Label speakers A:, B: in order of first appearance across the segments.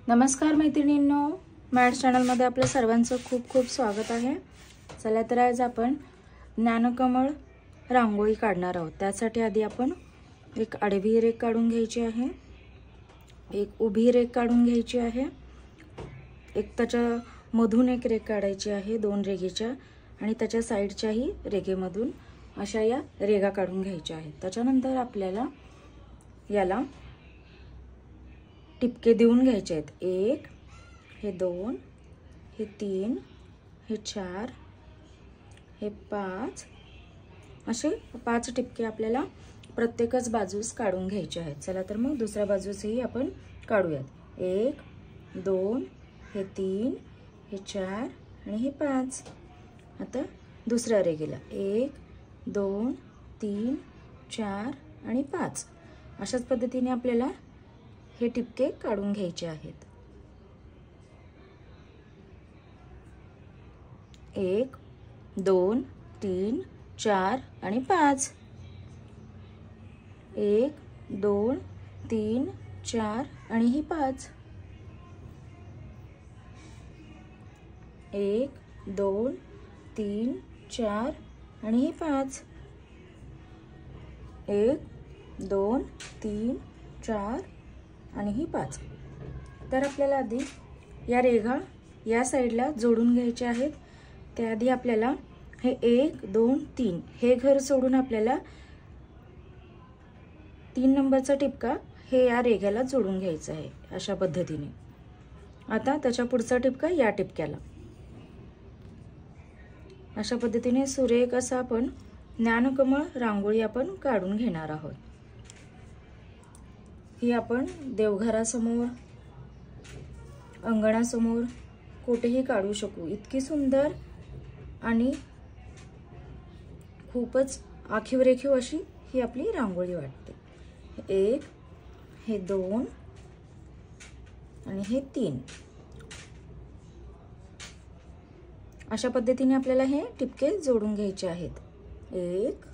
A: नमस्कार मैत्रिणींनो, मॅथ्स चॅनलमध्ये आपलं सर्वांचं खूप खूप स्वागत आहे। चला तर आज आपण ज्ञानकमळ रांगोळी काढणार आहोत। त्यासाठी आधी आपण एक आडवी रेघ काढून घ्यायची आहे, एक उभी रेघ काढून घ्यायची आहे, एक त्याच्या मधून एक रेघ काढायची आहे दोन रेघेच्या आणि त्याच्या साइडच्याही रेघेमधून अशा या रेघा काढून घ्यायच्या आहेत। त्याच्यानंतर आपल्याला याला टिपके देऊन घ्यायचे आहेत। एक, हे दोन, हे तीन, हे चार, हे पाच, असे 5 टिपके आपल्याला प्रत्येकच बाजूस काढून घ्यायचे आहेत। चला तर मग दुसऱ्या बाजूसही आपण काढूयात। एक, दोन, हे तीन, हे चार आणि हे पाच। आता दुसऱ्या रेघेला एक, दोन, तीन, चार आणि पाच, अशाच पद्धतीने आपल्याला हे टिपके काढून घ्यायचे आहेत। एक, दोन, तीन, चार आणि पाच। एक, दोन, तीन, चार आणि ही पाच। एक, दोन, तीन, चार आणि ही पाच। एक, दोन, तीन, चार आणि ही पाच। तर आपल्याला आधी या रेघा या साइडला जोडून घ्यायच्या आहेत। त्याआधी आपल्याला हे 1 2 3 हे घर सोडून आपल्याला 3 नंबरचा टिपका हे या रेघ्याला जोडून घ्यायचा आहे अशा पद्धतीने। आता त्याच्या पुढचा टिपका या टिपक्याला। अशा पद्धतीने सुरेख असा आपण ज्ञानकमळ रांगोळी आपण काढून घेणार आहोत। ही आपण देवघरासमोर, अंगणासमोर कुठेही काढू शकू। इतकी सुंदर आणि खूपच आखीव रेखीव अशी ही आपली रांगोळी वाटते। एक, हे दोन आणि हे तीन, अशा पद्धतीने आपल्याला हे टिपके जोडून घ्यायचे आहेत। एक,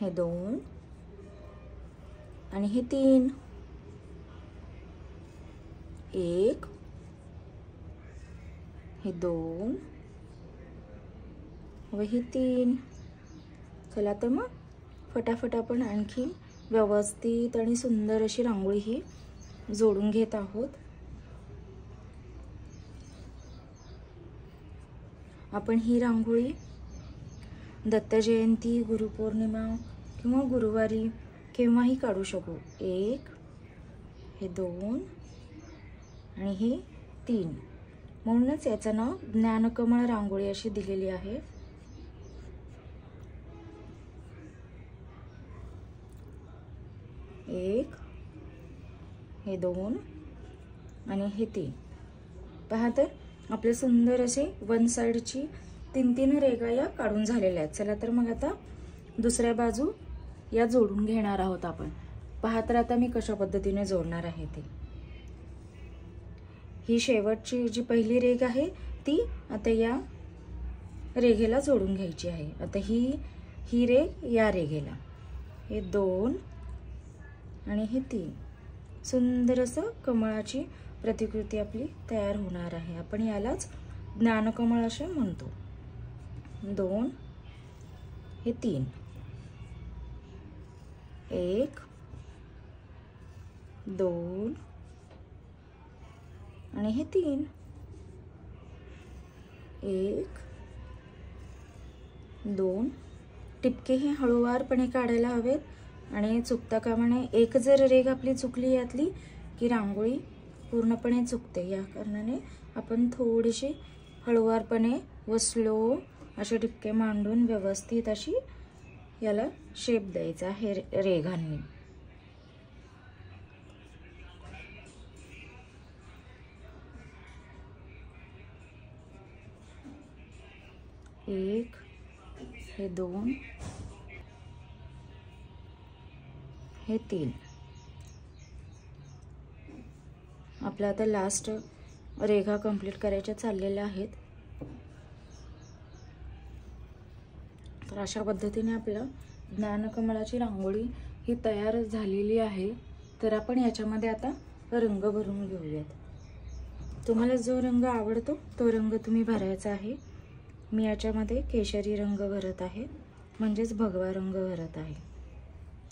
A: हे दोन आणि हे तीन, एक, हे दोन व हे तीन। चला तर मग फटाफट आपण आणखी व्यवस्थित आणि सुंदर अशी रांगोळी ही जोडून घेत आहोत। आपण ही रांगोळी दत्त जयंती, गुरुपौर्णिमा किंवा गुरुवारी केव्हाही काढू शकू। एक, हे दोन आणि हे तीन, म्हणूनच याचं नाव ज्ञानकमळ रांगोळी अशी दिलेली आहे। एक, हे दोन आणि हे तीन। पहा तर आपले सुंदर असे वन साइडची 3 रेघा या काढून झालेल्या आहेत। चला तर मग आता दुसऱ्या बाजू या जोडून घेणार आहोत आपण। पहा तर आता मी कशा पद्धतीने जोडणार आहे ते। ही शेवटची जी पहिली रेघ आहे ती आता या रेघेला जोडून घ्यायची आहे। आता ही रेघ या रेघेला, हे दोन आणि हे तीन, सुंदर असं कमळाची प्रतिकृती आपली तयार होणार आहे। आपण यालाच ज्ञानकमळ असे म्हणतो। दोन, हे तीन, एक, दोन आणि हे तीन, एक, दोन। टिपके हे हळूवारपणे काढायला हवेत आणि चुकता कामा नये। एक जर रेघ आपली चुकली यातली की रांगोळी पूर्णपणे चुकते। या कारणाने आपण थोडीशी हळूवारपणे व स्लो असे टिपके मांडून व्यवस्थित अशी याला शेप द्यायचा आहे रेघांनी। एक, हे दोन, हे तीन। आपला आता लास्ट रेघा कंप्लीट करायच्या चाललेल्या आहेत। तर अशा पद्धतीने आपलं ज्ञानकमळाची रांगोळी ही तयार झालेली आहे। तर आपण याच्यामध्ये आता रंग भरून घेऊयात. तुम्हाला जो रंग आवडतो तो रंग तुम्ही भरायचा आहे. मी याच्यामध्ये केशरी रंग भरत आहे, म्हणजेच भगवा रंग भरत आहे.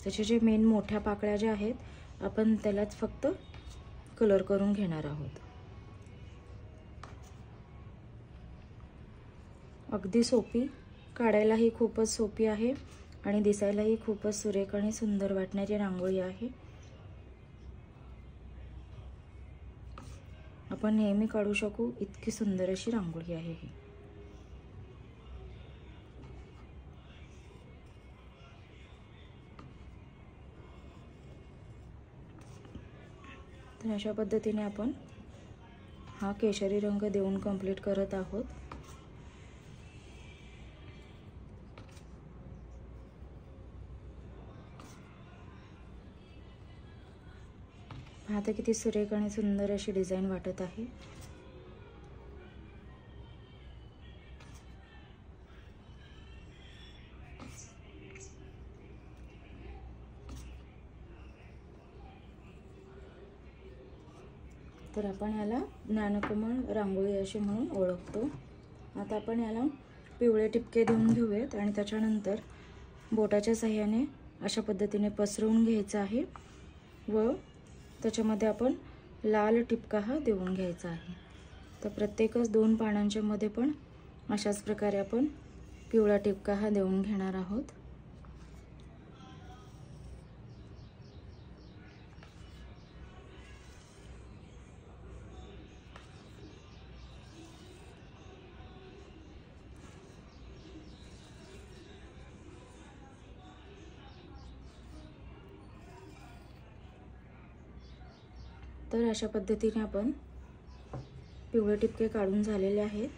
A: त्याचे जे मेन मोठ्या पाकळ्या ज्या आहेत आपण त्यालाच फक्त कलर करून घेणार आहोत. अगदी सोपी, काढायलाही खूपच सोपी आहे आणि दिसायलाही खूपच सुरेख आणि सुंदर वाटणारी रांगोळी आहे. आपण नेहमी काढू शकू इतकी सुंदर अशी रांगोळी आहे ही. तर अशा पद्धतीने आपण हा केशरी रंग देऊन कंप्लीट करत आहोत. पाहता किती सुरेख आणि सुंदर अशी डिझाईन वाटत आहे. तर आपण याला ज्ञानकमळ रांगोळी अशी म्हणून ओळखतो. आता आपण याला पिवळे टिपके देऊन घेऊयात आणि त्याच्यानंतर बोटाच्या साहाय्याने अशा पद्धतीने पसरवून घ्यायचं आहे व त्याच्यामध्ये आपण लाल टिपका हा देऊन घ्यायचा आहे. तर प्रत्येकच 2 पानांच्या मध्ये पण अशाच प्रकारे आपण पिवळा टिपका हा देऊन घेणार आहोत. तर अशा पद्धतीने आपण पिवळे टिपके काढून झालेले आहेत.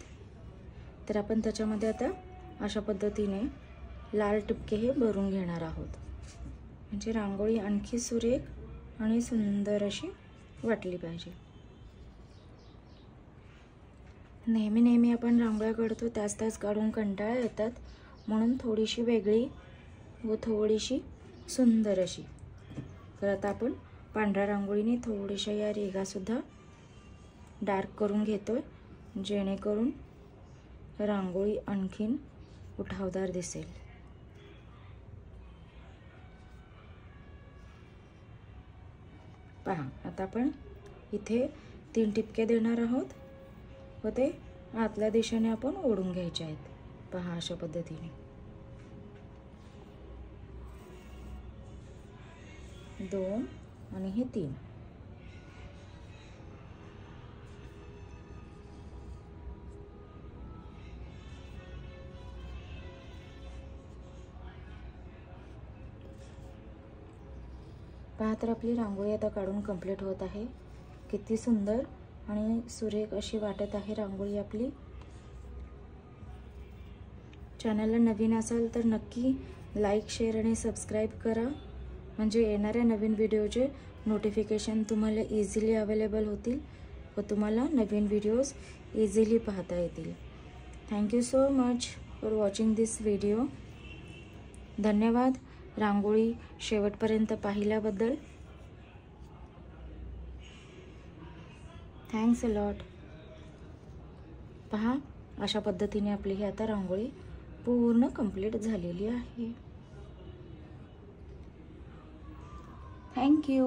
A: तर आपण त्याच्यामध्ये आता अशा पद्धतीने लाल टिपके हे भरून घेणार आहोत, म्हणजे रांगोळी आणखी सुरेख आणि सुंदर अशी वाटली पाहिजे. नेहमी आपण रांगोळ्या काढतो त्याच काढून कंटाळा येतात, म्हणून थोडीशी वेगळी व थोडीशी सुंदर अशी. तर आता आपण पांढऱ्या रांगोळीने थोड्याशा या रेघा सुद्धा डार्क करून घेतोय, जेणेकरून रांगोळी आणखीन उठावदार दिसेल. पहा आता आपण इथे 3 टिपके देणार आहोत व ते आतल्या दिशेने आपण ओढून घ्यायचे आहेत. पहा अशा पद्धतीने 2 आणि हे 3. पहा तर आपली रांगोळी आता काढून कंप्लीट होत आहे. किती सुंदर आणि सुरेख अशी वाटत आहे रांगोळी आपली. चॅनलला नवीन असाल तर नक्की लाईक, शेअर आणि सबस्क्राईब करा, म्हणजे येणाऱ्या नवीन व्हिडिओचे नोटिफिकेशन तुम्हाला इझिली अवेलेबल होतील व तुम्हाला नवीन व्हिडिओज इझिली पाहता येतील. Thank you so much for watching this video. धन्यवाद रांगोळी शेवटपर्यंत पाहिल्याबद्दल. Thanks a lot. पहा अशा पद्धतीने आपली ही आता रांगोळी पूर्ण कंप्लीट झालेली आहे. थँक्यू.